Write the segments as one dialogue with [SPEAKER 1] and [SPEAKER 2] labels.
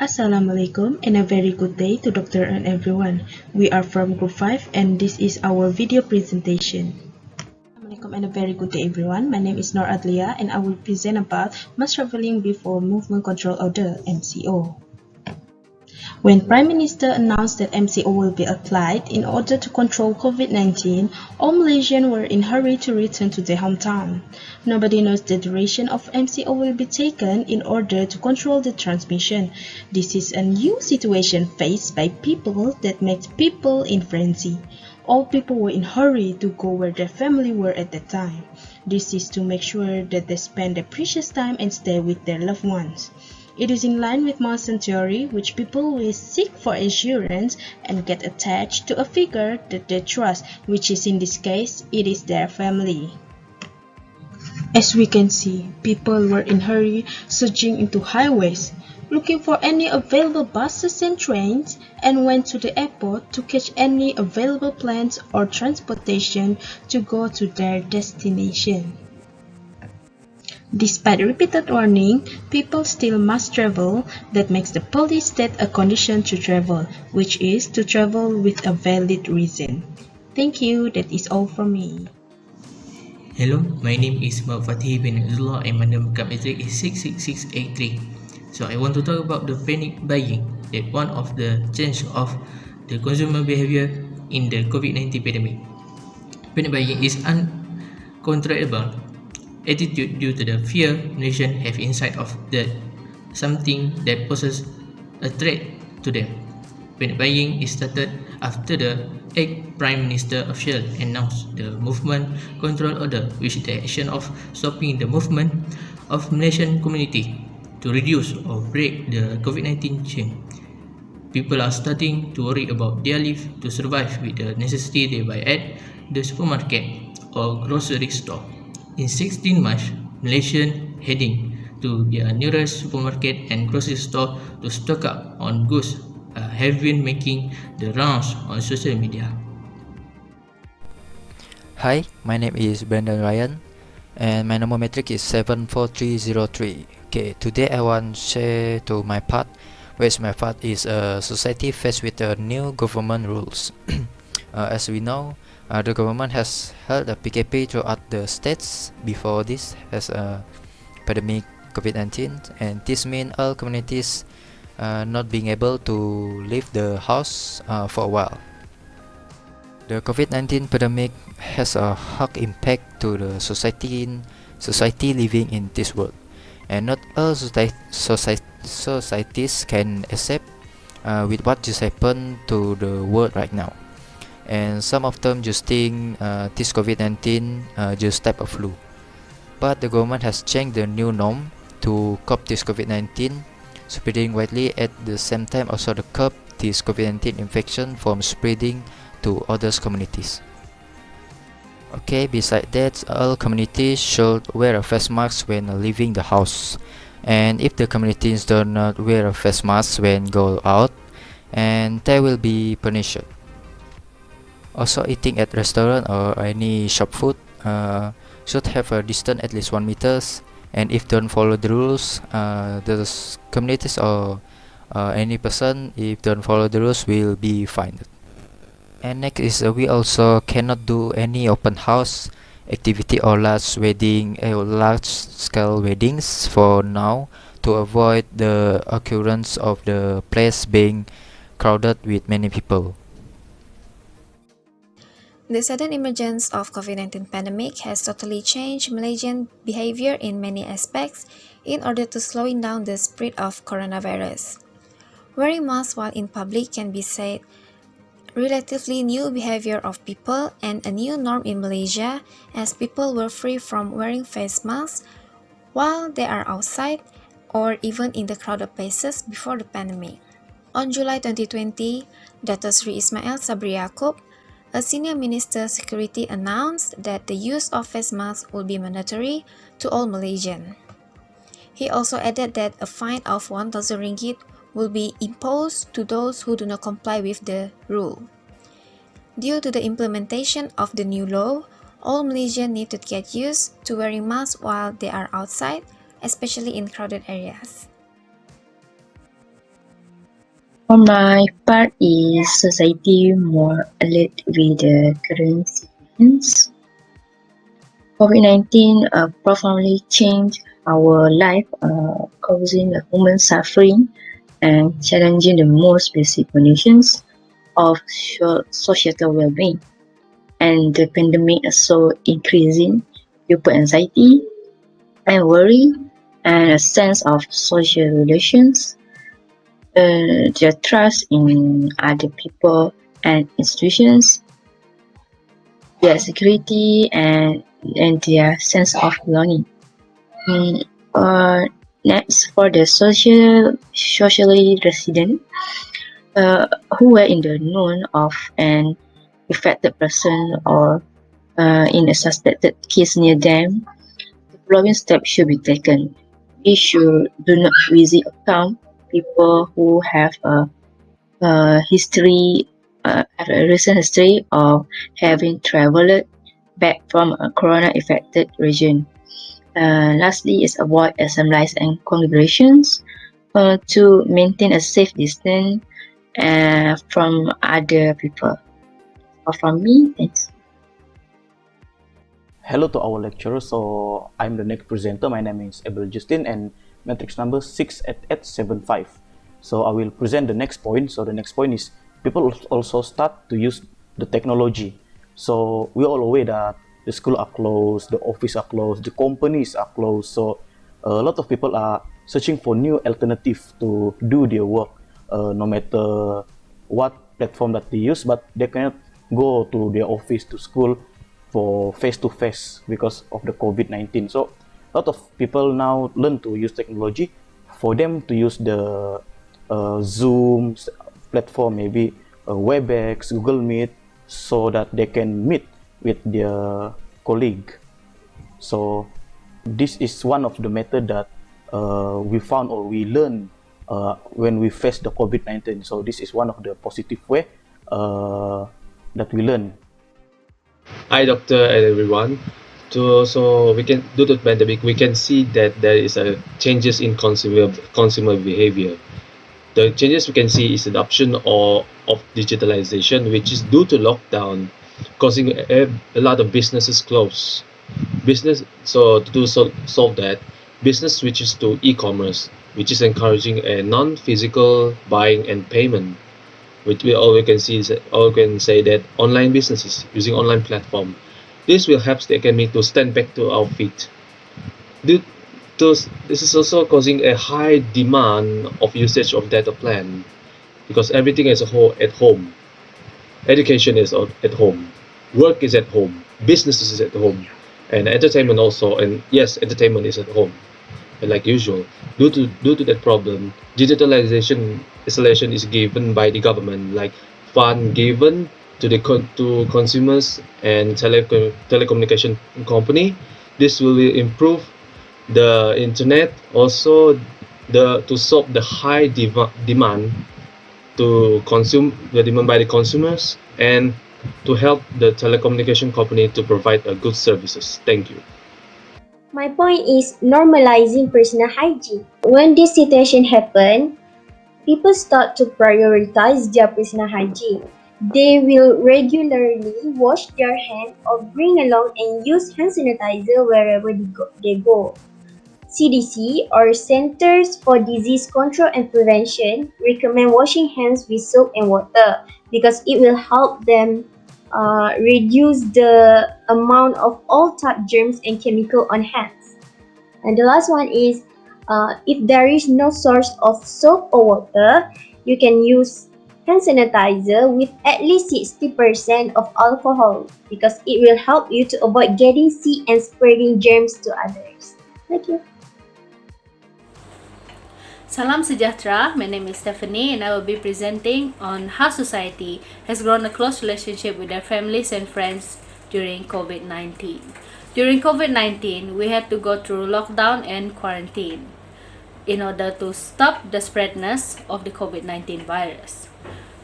[SPEAKER 1] Assalamualaikum and a very good day to Doctor and everyone. We are from Group 5 and this is our video presentation. Assalamualaikum and a very good day everyone. My name is Nor Adlia and I will present about Mass Traveling Before Movement Control Order (MCO). When Prime Minister announced that MCO will be applied in order to control COVID-19, all Malaysians were in a hurry to return to their hometown. Nobody knows the duration of MCO will be taken in order to control the transmission. This is a new situation faced by people that makes people in frenzy. All people were in a hurry to go where their family were at that time. This is to make sure that they spend their precious time and stay with their loved ones. It is in line with Mawson theory, which people will seek for assurance and get attached to a figure that they trust, which is in this case, it is their family. As we can see, people were in hurry, surging into highways, looking for any available buses and trains, and went to the airport to catch any available planes or transportation to go to their destination. Despite repeated warning, people still must travel. That makes the police state a condition to travel, which is to travel with a valid reason. Thank you, that is all from me.
[SPEAKER 2] Hello, my name is Fatih bin Abdullah and my number metric is 66683. So I want to talk about the panic buying, that one of the change of the consumer behavior in the COVID-19 pandemic. Panic buying is uncontrollable attitude due to the fear nation have inside of that something that poses a threat to them. Panic buying is started after the Prime Minister official announced the movement control order, which is the action of stopping the movement of Malaysian community to reduce or break the COVID-19 chain. People are starting to worry about their life to survive with the necessity they buy at the supermarket or grocery store. In 16 March, Malaysians heading to their nearest supermarket and grocery store to stock up on goods have been making the rounds on social media.
[SPEAKER 3] Hi, my name is Brandon Ryan and my number metric is 74303. Okay, today I want to share to my part, which my part is a society faced with the new government rules. As we know, the government has held a PKP throughout the states before this as a pandemic COVID-19, and this means all communities not being able to leave the house for a while. The COVID-19 pandemic has a hard impact to the society living in this world, and not all societies can accept with what just happened to the world right now. And some of them just think this COVID-19 just type of flu. But the government has changed the new norm to curb this COVID-19 spreading widely at the same time, also to curb this COVID-19 infection from spreading to other communities. Okay, besides that, all communities should wear a face mask when leaving the house. And if the communities do not wear a face mask when go out, and they will be punished. Also, eating at restaurant or any shop food should have a distance at least 1 meters, and if don't follow the rules, the communities or any person if don't follow the rules will be fined. And next is we also cannot do any open house activity or large scale weddings for now, to avoid the occurrence of the place being crowded with many people.
[SPEAKER 4] The sudden emergence of COVID-19 pandemic has totally changed Malaysian behavior in many aspects in order to slowing down the spread of coronavirus. Wearing masks while in public can be said relatively new behavior of people and a new norm in Malaysia, as people were free from wearing face masks while they are outside or even in the crowded places before the pandemic. On July 2020, Dato Sri Ismail Sabri Yaakob, a senior minister security, announced that the use of face masks will be mandatory to all Malaysians. He also added that a fine of 1,000 ringgit will be imposed to those who do not comply with the rule. Due to the implementation of the new law, all Malaysians need to get used to wearing masks while they are outside, especially in crowded areas.
[SPEAKER 5] For my part, is society more alert with the current situations? COVID-19 profoundly changed our life, causing human suffering and challenging the most basic conditions of societal well-being. And the pandemic also increasing people anxiety and worry and a sense of social relations, their trust in other people and institutions, their security and their sense of belonging. Mm, uh, Next, for the socially resident who were in the known of an affected person or in a suspected case near them, the following steps should be taken. We should do not visit or count people who have a history, have a recent history of having traveled back from a corona-affected region. Lastly, is avoid assemblies and congregations to maintain a safe distance from other people. Or from me, thanks.
[SPEAKER 6] Hello to our lecturer. So I'm the next presenter. My name is Abel Justin and matrix number 68875. So I will present the next point. So the next point is people also start to use the technology. So we all aware that the school are closed, the office are closed, the companies are closed. So a lot of people are searching for new alternative to do their work, no matter what platform that they use, but they cannot go to their office, to school, for face-to-face because of the COVID-19. So a lot of people now learn to use technology for them to use the Zoom platform, maybe WebEx, Google Meet, so that they can meet with their colleague. So this is one of the method that we found or we learned when we face the COVID-19. So this is one of the positive way that we learn.
[SPEAKER 7] Hi, doctor and everyone. So we can, due to the pandemic, we can see that there is a changes in consumer behavior. The changes we can see is adoption of digitalization, which is due to lockdown, causing a lot of businesses close. To solve that, business switches to e-commerce, which is encouraging a non-physical buying and payment. Which we all we can see is all we can say that online businesses using online platform. This will help the economy to stand back to our feet. Due to this is also causing a high demand of usage of data plan because everything is at home. Education is at home, work is at home, business is at home, and entertainment also. And yes, entertainment is at home. And like usual, due to that problem, digitalization installation is given by the government, like fund given to the to consumers and telecommunication company. This will improve the internet, also to solve the high demand to consume the demand by the consumers, and to help the telecommunication company to provide a good services. Thank you.
[SPEAKER 8] My point is normalizing personal hygiene. When this situation happened, people start to prioritize their personal hygiene. They will regularly wash their hands or bring along and use hand sanitizer wherever they go. CDC or Centers for Disease Control and Prevention recommend washing hands with soap and water because it will help them reduce the amount of all type germs and chemical on hands. And the last one is if there is no source of soap or water, you can use hand sanitizer with at least 60% of alcohol because it will help you to avoid getting sick and spreading germs to others. Thank you.
[SPEAKER 9] Salam Sejahtera, my name is Stephanie and I will be presenting on how society has grown a close relationship with their families and friends during COVID-19. During COVID-19, we had to go through lockdown and quarantine in order to stop the spreadness of the COVID-19 virus.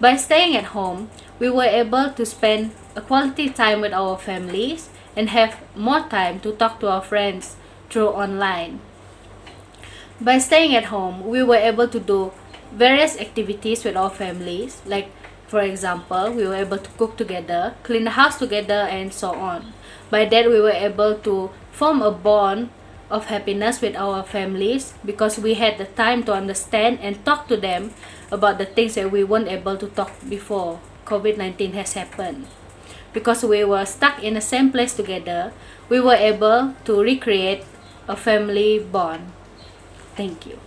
[SPEAKER 9] By staying at home, we were able to spend a quality time with our families and have more time to talk to our friends through online. By staying at home, we were able to do various activities with our families. Like, for example, we were able to cook together, clean the house together, and so on. By that, we were able to form a bond of happiness with our families because we had the time to understand and talk to them about the things that we weren't able to talk before COVID-19 has happened. Because we were stuck in the same place together, we were able to recreate a family bond. Thank you.